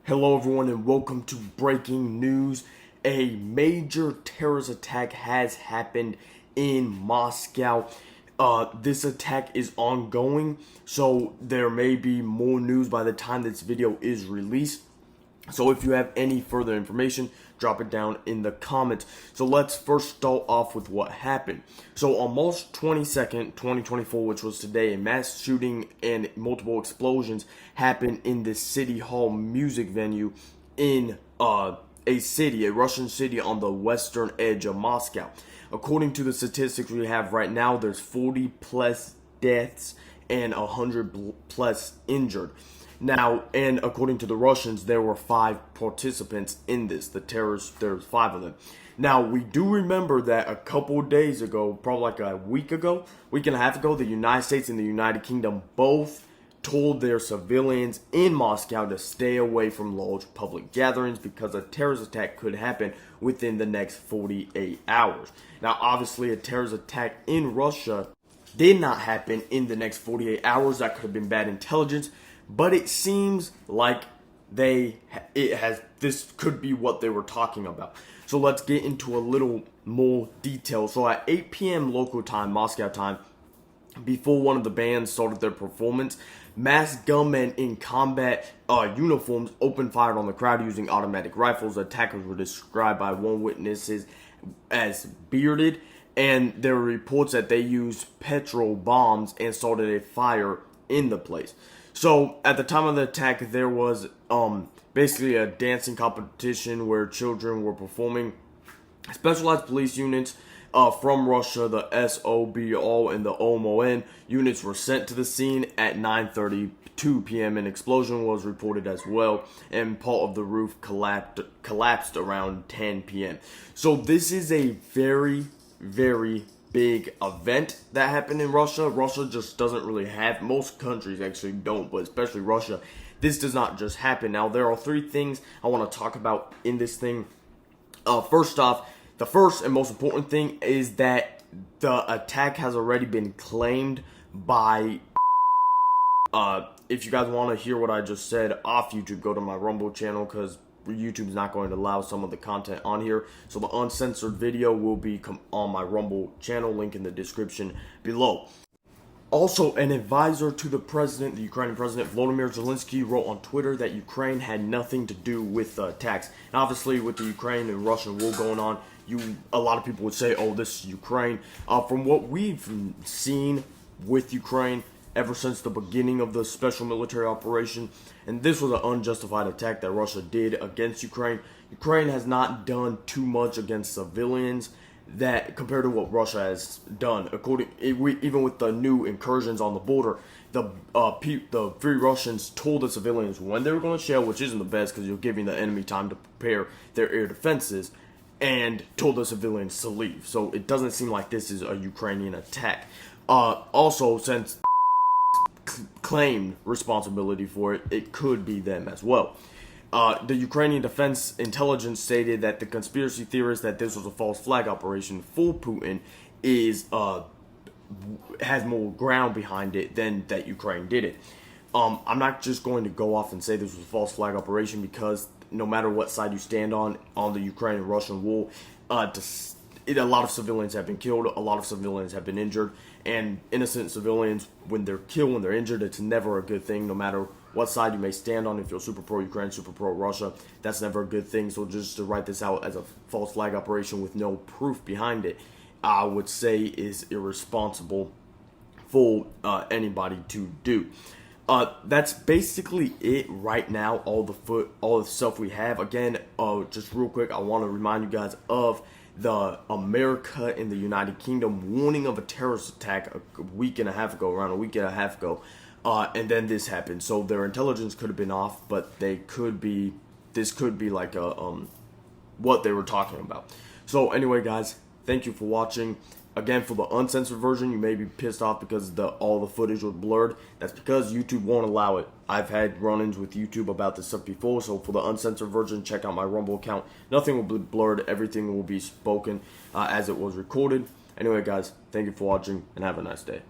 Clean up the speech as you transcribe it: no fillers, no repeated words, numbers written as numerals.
Hello everyone and welcome to breaking news. A major terrorist attack has happened in Moscow. This attack is ongoing, so there may be more news by the time this video is released. So if you have any further information, drop it down in the comments. So let's first start off with what happened. So on March 22nd, 2024, which was today, a mass shooting and multiple explosions happened in the City Hall music venue in a Russian city on the western edge of Moscow. According to the statistics we have right now, there's 40 plus deaths and 100 plus injured. Now, and according to the Russians, there were 5 participants in this. The terrorists, there's 5 of them. Now, we do remember that a couple days ago, probably like a week and a half ago, the United States and the United Kingdom both told their civilians in Moscow to stay away from large public gatherings because a terrorist attack could happen within the next 48 hours. Now, obviously, a terrorist attack in Russia did not happen in the next 48 hours. That could have been bad intelligence. But it seems like this could be what they were talking about. So let's get into a little more detail. So at 8 p.m. local time, Moscow time, before one of the bands started their performance, masked gunmen in combat uniforms opened fire on the crowd using automatic rifles. The attackers were described by one witness as bearded, and there were reports that they used petrol bombs and started a fire in the place. So, at the time of the attack, there was basically a dancing competition where children were performing. Specialized police units from Russia, the SOBO and the OMON units were sent to the scene at 9:32 p.m. An explosion was reported as well, and part of the roof collapsed around 10 p.m. So, this is a very, very big event that happened in Russia. Russia just doesn't really have, most countries actually don't, but especially Russia, this does not just happen. Now, there are 3 things I want to talk about in this thing. First off, the first and most important thing is that the attack has already been claimed by if you guys want to hear what I just said off YouTube, go to my Rumble channel, because YouTube's not going to allow some of the content on here. So the uncensored video will be on my Rumble channel, link in the description below. Also, an advisor to the president, the Ukrainian president, Volodymyr Zelensky, wrote on Twitter that Ukraine had nothing to do with the attacks. And obviously, with the Ukraine and Russian war going on, a lot of people would say, oh, this is Ukraine. From what we've seen with Ukraine, ever since the beginning of the special military operation, and this was an unjustified attack that Russia did against Ukraine. Ukraine has not done too much against civilians that compared to what Russia has done. Even with the new incursions on the border, the free Russians told the civilians when they were going to shell, which isn't the best because you're giving the enemy time to prepare their air defenses, and told the civilians to leave. So it doesn't seem like this is a Ukrainian attack. Also, since claimed responsibility for it, it could be them as well. The Ukrainian Defense Intelligence stated that the conspiracy theorists that this was a false flag operation for Putin has more ground behind it than that Ukraine did it. I'm not just going to go off and say this was a false flag operation, because no matter what side you stand on the Ukrainian-Russian war, a lot of civilians have been killed, a lot of civilians have been injured, and innocent civilians, when they're killed, when they're injured, it's never a good thing, no matter what side you may stand on. If you're super pro-Ukraine, super pro-Russia, that's never a good thing. So just to write this out as a false flag operation with no proof behind it, I would say is irresponsible for anybody to do. That's basically it right now, all the stuff we have. Again, just real quick, I want to remind you guys of the America and the United Kingdom warning of a terrorist attack around a week and a half ago, and then this happened. So their intelligence could have been off, but this could be like what they were talking about. So anyway, guys, thank you for watching. Again, for the uncensored version, you may be pissed off because all the footage was blurred. That's because YouTube won't allow it. I've had run-ins with YouTube about this stuff before, so for the uncensored version, check out my Rumble account. Nothing will be blurred. Everything will be spoken as it was recorded. Anyway, guys, thank you for watching, and have a nice day.